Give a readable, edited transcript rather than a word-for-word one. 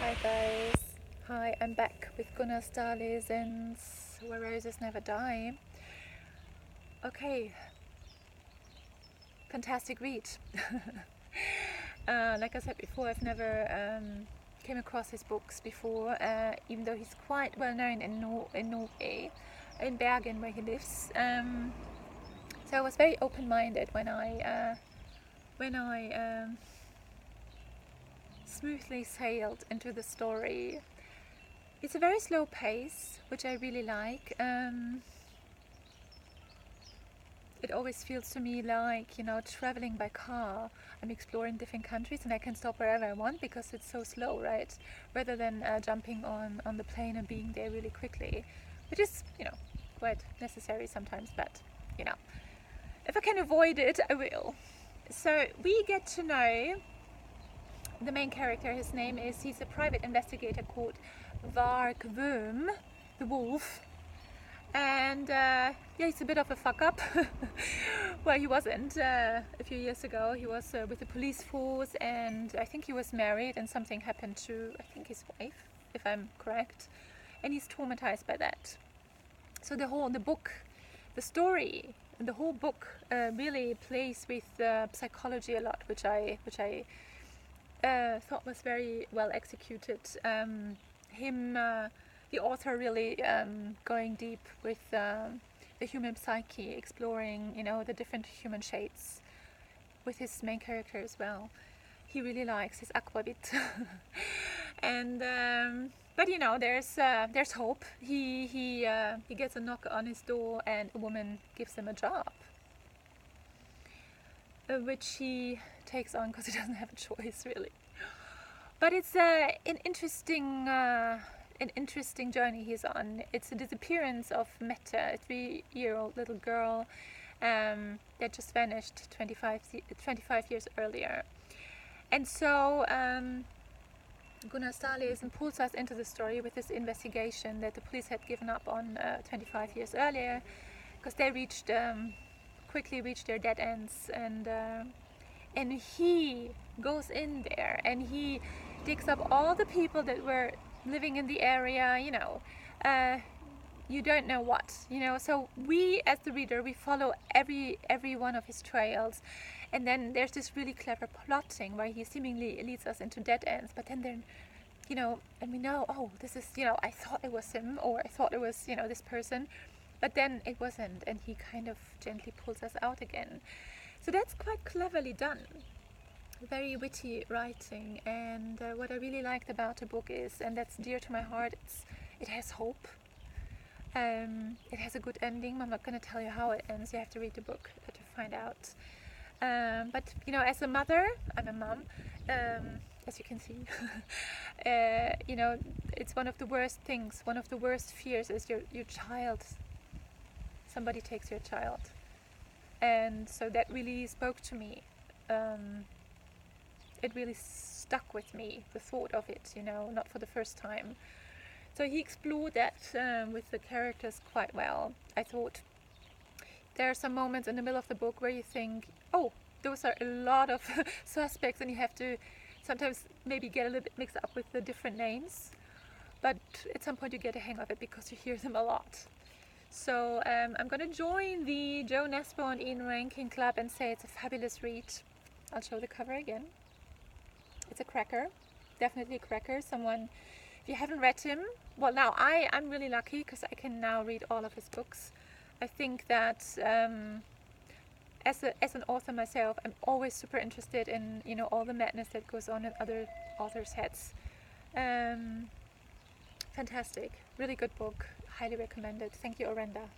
Hi guys, hi, I'm back with Gunnar Staleesen's Where Roses Never Die. Okay, fantastic read. Like I said before, I've never came across his books before, even though he's quite well known in Norway, in Bergen where he lives. So I was very open-minded when I smoothly sailed into the story. It's a very slow pace, which I really like. It always feels to me like, traveling by car. I'm exploring different countries and I can stop wherever I want because it's so slow, right? Rather than jumping on the plane and being there really quickly, which is, quite necessary sometimes, but, if I can avoid it, I will. So we get to know the main character. He's a private investigator called Vargvum, the wolf, and he's a bit of a fuck up. Well, he wasn't. A few years ago he was with the police force, and I think he was married and something happened to, I think, his wife, if I'm correct, and he's traumatized by that. So the story, the whole book really plays with psychology a lot, which I thought was very well executed. The author really going deep with the human psyche, exploring, the different human shades with his main character as well. He really likes his aquavit, and but there's hope. He gets a knock on his door, and a woman gives him a job, which he takes on because he doesn't have a choice really. But it's an interesting journey he's on. It's the disappearance of Mette, a 3-year-old little girl that just vanished 25 years earlier. And so Gunnar Staleesen pulls us into the story with this investigation that the police had given up on 25 years earlier, because they quickly reached their dead ends, and he goes in there and he digs up all the people that were living in the area, you don't know what, so we as the reader, we follow every one of his trails, and then there's this really clever plotting where he seemingly leads us into dead ends, but then and we know, oh, this is, I thought it was him, or I thought it was, this person, but then it wasn't, and he kind of gently pulls us out again. So that's quite cleverly done. Very witty writing, and what I really liked about the book is, and that's dear to my heart, it has hope. It has a good ending. I'm not going to tell you how it ends. You have to read the book to find out. But as a mother, I'm a mom, as you can see. It's one of the worst things. One of the worst fears is your child. Somebody takes your child, and so that really spoke to me. It really stuck with me, the thought of it, not for the first time. So he explored that with the characters quite well. I thought there are some moments in the middle of the book where you think, oh, those are a lot of suspects, and you have to sometimes maybe get a little bit mixed up with the different names. But at some point you get a hang of it because you hear them a lot. So I'm going to join the Joe Nesbo and Ian Rankin Club and say it's a fabulous read. I'll show the cover again. It's a cracker, definitely a cracker. If you haven't read him, well, now I'm really lucky because I can now read all of his books. I think that as an author myself, I'm always super interested in all the madness that goes on in other authors' heads. Fantastic, really good book, highly recommended. Thank you, Orenda.